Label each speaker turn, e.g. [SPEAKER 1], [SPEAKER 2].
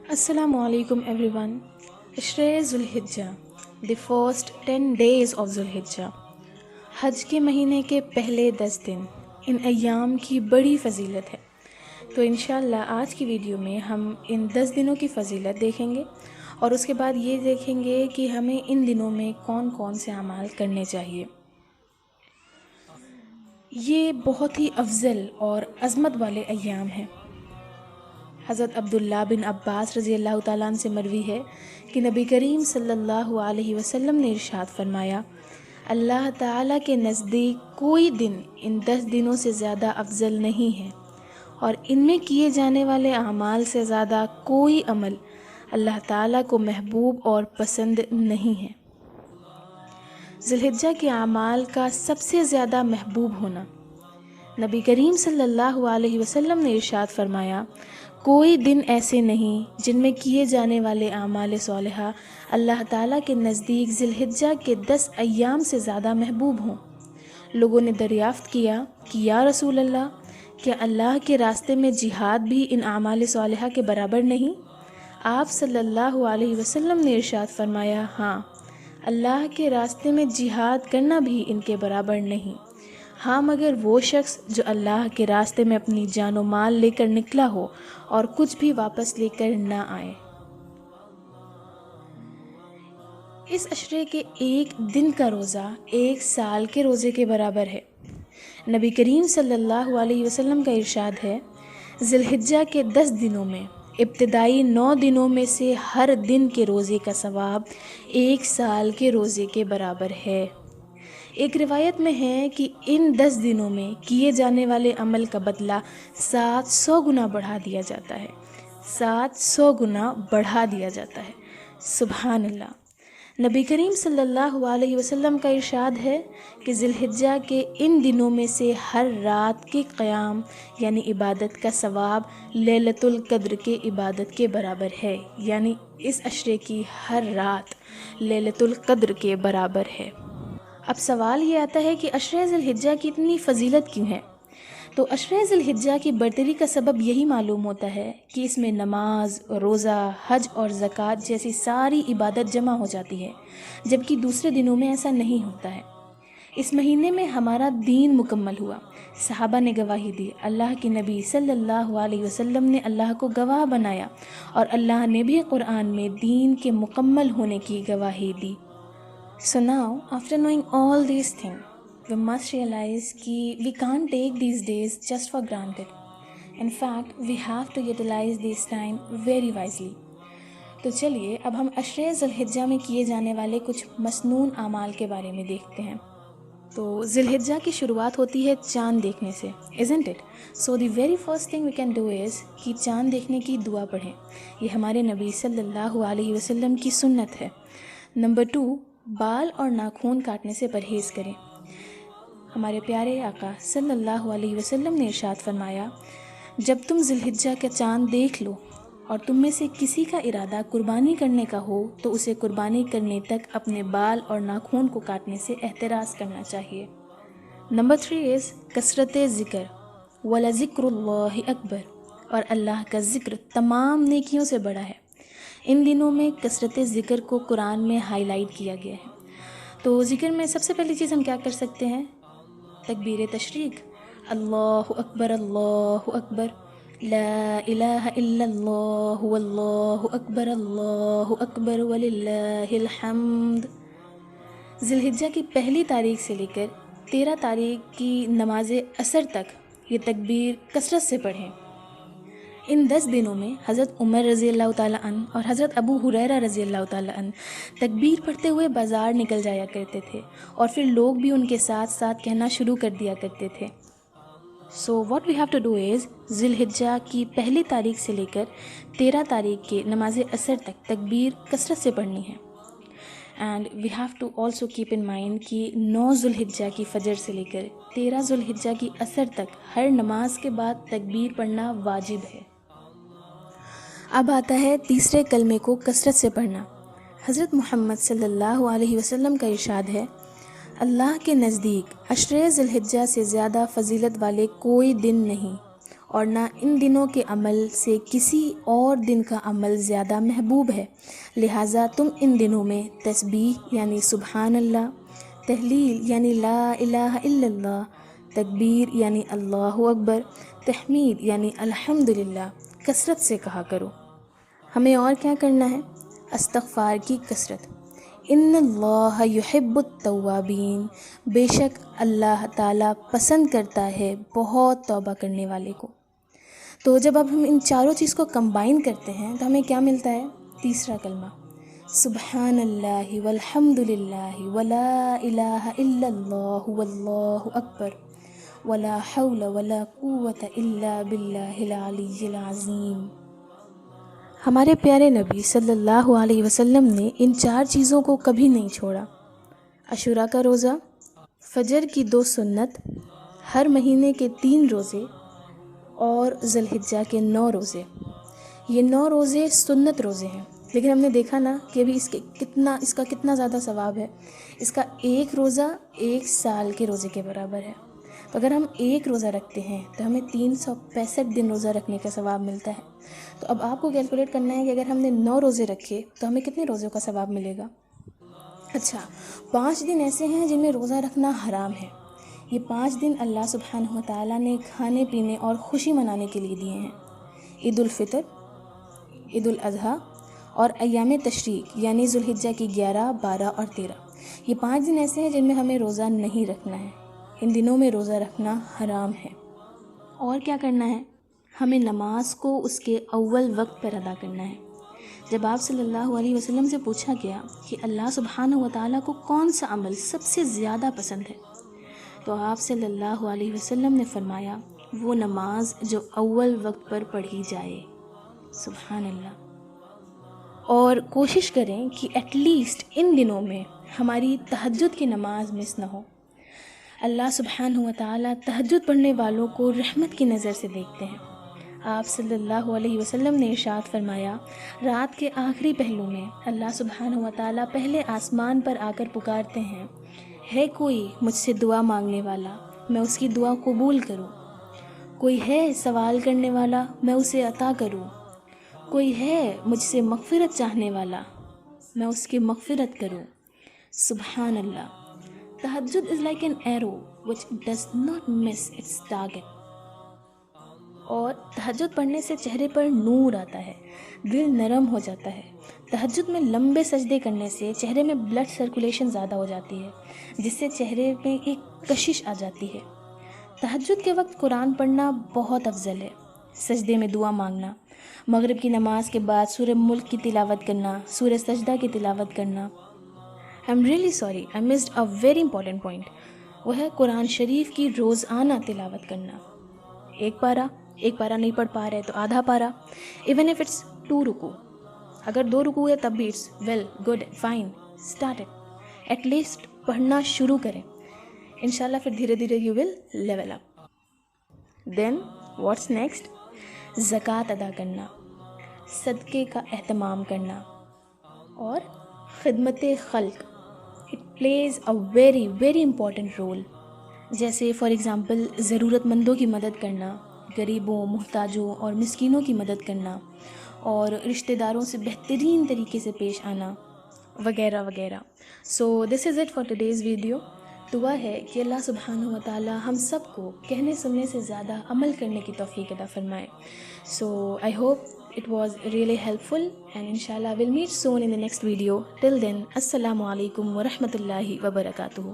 [SPEAKER 1] Assalamu alaikum everyone. Ashray Zulhijjah, the first 10 days of Zulhijjah. حج کے مہینے کے پہلے 10 دن ان ایام کی بڑی فضیلت ہے. تو انشاءاللہ آج کی ویڈیو میں ہم ان 10 دنوں کی فضیلت دیکھیں گے اور اس کے بعد یہ دیکھیں گے کہ ہمیں ان دنوں میں کون کون سے اعمال کرنے چاہیے. یہ بہت ہی افضل اور عظمت والے ایام ہیں. حضرت عبداللہ بن عباس رضی اللہ تعالیٰ عنہ سے مروی ہے کہ نبی کریم صلی اللہ علیہ وسلم نے ارشاد فرمایا، اللہ تعالیٰ کے نزدیک کوئی دن ان 10 دنوں سے زیادہ افضل نہیں ہے اور ان میں کیے جانے والے اعمال سے زیادہ کوئی عمل اللہ تعالیٰ کو محبوب اور پسند نہیں ہے. ذوالحجہ کے اعمال کا سب سے زیادہ محبوب ہونا. نبی کریم صلی اللہ علیہ وسلم نے ارشاد فرمایا، کوئی دن ایسے نہیں جن میں کیے جانے والے اعمال صالحہ اللہ تعالیٰ کے نزدیک ذوالحجہ کے 10 ایام سے زیادہ محبوب ہوں. لوگوں نے دریافت کیا کہ یا رسول اللہ، کیا اللہ کے راستے میں جہاد بھی ان اعمال صالحہ کے برابر نہیں؟ آپ صلی اللہ علیہ وسلم نے ارشاد فرمایا، ہاں، اللہ کے راستے میں جہاد کرنا بھی ان کے برابر نہیں. ہاں، مگر وہ شخص جو اللہ کے راستے میں اپنی جان و مال لے کر نکلا ہو اور کچھ بھی واپس لے کر نہ آئے. اس عشرے کے ایک دن کا روزہ 1 سال کے روزے کے برابر ہے. نبی کریم صلی اللہ علیہ وسلم کا ارشاد ہے، ذوالحجہ کے 10 دنوں میں ابتدائی 9 دنوں میں سے ہر دن کے روزے کا ثواب 1 سال کے روزے کے برابر ہے. ایک روایت میں ہے کہ ان 10 دنوں میں کیے جانے والے عمل کا بدلہ 700 گنا بڑھا دیا جاتا ہے. 700 گنا بڑھا دیا جاتا ہے. سبحان اللہ. نبی کریم صلی اللہ علیہ وسلم کا ارشاد ہے کہ ذوالحجہ کے ان دنوں میں سے ہر رات کے قیام یعنی عبادت کا ثواب لیلۃ القدر کے عبادت کے برابر ہے. یعنی اس عشرے کی ہر رات لیلۃ القدر کے برابر ہے. اب سوال یہ آتا ہے کہ عشرہ ذوالحجہ کی اتنی فضیلت کیوں ہے؟ تو عشرہ ذوالحجہ کی برتری کا سبب یہی معلوم ہوتا ہے کہ اس میں نماز، روزہ، حج اور زکوٰۃ جیسی ساری عبادت جمع ہو جاتی ہے، جبکہ دوسرے دنوں میں ایسا نہیں ہوتا ہے. اس مہینے میں ہمارا دین مکمل ہوا. صحابہ نے گواہی دی، اللہ کے نبی صلی اللہ علیہ وسلم نے اللہ کو گواہ بنایا اور اللہ نے بھی قرآن میں دین کے مکمل ہونے کی گواہی دی. So now, after knowing all these things, we must realize that we can't take these days just for granted. In fact, we have to utilize this time very wisely. تو چلیے اب ہم عشرہ ذوالحجہ میں کیے جانے والے کچھ مسنون اعمال کے بارے میں دیکھتے ہیں. تو ذوالحجہ کی شروعات ہوتی ہے چاند دیکھنے سے، isn't it? So the very first thing we can do is کہ چاند دیکھنے کی دعا پڑھیں. یہ ہمارے نبی صلی اللہ علیہ وسلم کی سنت ہے. نمبر 2، بال اور ناخون کاٹنے سے پرہیز کریں. ہمارے پیارے آقا صلی اللہ علیہ وسلم نے ارشاد فرمایا، جب تم ذوالحجہ کا چاند دیکھ لو اور تم میں سے کسی کا ارادہ قربانی کرنے کا ہو تو اسے قربانی کرنے تک اپنے بال اور ناخون کو کاٹنے سے احتراز کرنا چاہیے. نمبر 3 از کثرت ذکر. وَلَذِكْرُ اللَّهِ اکبر. اور اللہ کا ذکر تمام نیکیوں سے بڑا ہے. ان دنوں میں کثرت ذکر کو قرآن میں ہائی لائٹ کیا گیا ہے. تو ذکر میں سب سے پہلی چیز ہم کیا کر سکتے ہیں؟ تکبیر تشریق، اللہ اکبر اللہ اکبر، لا الہ الا اللہ واللہ اکبر وللہ الحمد. ذوالحجہ کی پہلی تاریخ سے لے کر 13 تاریخ کی نماز عصر تک یہ تکبیر کثرت سے پڑھیں. ان 10 دنوں میں حضرت عمر رضی اللہ تعالیٰ عنہ اور حضرت ابو ہریرہ رضی اللہ تعالیٰ عنہ تکبیر پڑھتے ہوئے بازار نکل جایا کرتے تھے اور پھر لوگ بھی ان کے ساتھ ساتھ کہنا شروع کر دیا کرتے تھے. So what we have to do is ذوالحجہ کی پہلی تاریخ سے لے کر 13 تاریخ کے نماز عصر تک تکبیر کثرت سے پڑھنی ہے. And we have to also keep in mind کہ 9 ذوالحجہ کی فجر سے لے کر 13 ذوالحجہ کی عصر تک ہر نماز کے بعد تکبیر پڑھنا واجب ہے. اب آتا ہے تیسرے کلمے کو کثرت سے پڑھنا. حضرت محمد صلی اللہ علیہ وسلم کا ارشاد ہے، اللہ کے نزدیک عشرہ ذوالحجہ سے زیادہ فضیلت والے کوئی دن نہیں اور نہ ان دنوں کے عمل سے کسی اور دن کا عمل زیادہ محبوب ہے، لہٰذا تم ان دنوں میں تسبیح یعنی سبحان اللہ، تحلیل یعنی لا الہ الا اللہ، تکبیر یعنی اللہ اکبر، تحمید یعنی الحمدللہ کثرت سے کہا کرو۔ ہمیں اور کیا کرنا ہے؟ استغفار کی کثرت۔ ان اللہ یحب التوابین، بے شک اللہ تعالیٰ پسند کرتا ہے بہت توبہ کرنے والے کو۔ تو جب اب ہم ان چاروں چیز کو کمبائن کرتے ہیں تو ہمیں کیا ملتا ہے؟ تیسرا کلمہ، سبحان اللہ والحمد للہ ولا الہ الا اللہ واللہ اکبر ولا حول ولا قوة الا باللہ العلی العظیم۔ ہمارے پیارے نبی صلی اللہ علیہ وسلم نے ان چار چیزوں کو کبھی نہیں چھوڑا۔ عاشوراء کا روزہ، فجر کی 2 سنت، ہر مہینے کے 3 روزے اور ذی الحجہ کے 9 روزے۔ یہ 9 روزے سنت روزے ہیں، لیکن ہم نے دیکھا نا کہ ابھی اس کا کتنا زیادہ ثواب ہے۔ اس کا ایک روزہ 1 سال کے روزے کے برابر ہے۔ تو اگر ہم ایک روزہ رکھتے ہیں تو ہمیں 365 دن روزہ رکھنے کا ثواب ملتا ہے۔ تو اب آپ کو کیلکولیٹ کرنا ہے کہ اگر ہم نے 9 روزے رکھے تو ہمیں کتنے روزوں کا ثواب ملے گا؟ اچھا، 5 دن ایسے ہیں جن میں روزہ رکھنا حرام ہے۔ یہ 5 دن اللہ سبحانہ وتعالیٰ نے کھانے پینے اور خوشی منانے کے لیے دیے ہیں۔ عید الفطر، عید الاضحیٰ اور ایام تشریق یعنی ذی الحجہ کی 11، 12 اور 13۔ یہ 5 دن ایسے ہیں جن میں ہمیں روزہ نہیں رکھنا ہے۔ ان دنوں میں روزہ رکھنا حرام ہے۔ اور کیا کرنا ہے؟ ہمیں نماز کو اس کے اول وقت پر ادا کرنا ہے۔ جب آپ صلی اللہ علیہ وسلم سے پوچھا گیا کہ اللہ سبحانہ وتعالیٰ کو کون سا عمل سب سے زیادہ پسند ہے، تو آپ صلی اللہ علیہ وسلم نے فرمایا وہ نماز جو اول وقت پر پڑھی جائے۔ سبحان اللہ۔ اور کوشش کریں کہ ایٹ لیسٹ ان دنوں میں ہماری تہجد کی نماز مس نہ ہو۔ اللہ سبحانہ وتعالیٰ تہجد پڑھنے والوں کو رحمت کی نظر سے دیکھتے ہیں۔ آپ صلی اللہ علیہ وسلم نے ارشاد فرمایا، رات کے آخری پہلو میں اللہ سبحانہ وتعالیٰ پہلے آسمان پر آ کر پکارتے ہیں، ہے کوئی مجھ سے دعا مانگنے والا، میں اس کی دعا قبول کروں؟ کوئی ہے سوال کرنے والا، میں اسے عطا کروں؟ کوئی ہے مجھ سے مغفرت چاہنے والا، میں اس کی مغفرت کروں؟ سبحان اللہ۔ تہجد is like an arrow which does not miss its target۔ اور تہجد پڑھنے سے چہرے پر نور آتا ہے، دل نرم ہو جاتا ہے۔ تہجد میں لمبے سجدے کرنے سے چہرے میں بلڈ سرکولیشن زیادہ ہو جاتی ہے، جس سے چہرے میں ایک کشش آ جاتی ہے۔ تہجد کے وقت قرآن پڑھنا بہت افضل ہے۔ سجدے میں دعا مانگنا، مغرب کی نماز کے بعد سورہ ملک کی تلاوت کرنا، سورہ سجدہ کی تلاوت کرنا۔ I'm really sorry, I missed a very important point۔ وہ ہے قرآن شریف کی روزانہ تلاوت کرنا۔ ایک پارہ نہیں پڑھ پا رہے تو آدھا پارہ، even if it's 2 رکوع۔ اگر 2 رکوع ہے تب بھی it's well, good, fine, start it۔ at least پڑھنا شروع کریں، انشاءاللہ پھر دھیرے دھیرے you will level up۔ then what's next؟ زکوٰۃ ادا کرنا، صدقے کا اہتمام کرنا اور خدمت خلق۔ It plays a very very important role۔ جیسے فار ایگزامپل ضرورت مندوں کی مدد کرنا، غریبوں، محتاجوں اور مسکینوں کی مدد کرنا، اور رشتہ داروں سے بہترین طریقے سے پیش آنا، وغیرہ وغیرہ۔ So this is it for today's video۔ دعا ہے کہ اللہ سبحانہ وتعالیٰ ہم سب کو کہنے سننے سے زیادہ عمل کرنے کی توفیق عطا فرمائے۔ So I hope it was really helpful and inshallah we'll meet soon in the next video۔ Till then، السلام علیکم ورحمۃ اللہ وبرکاتہ۔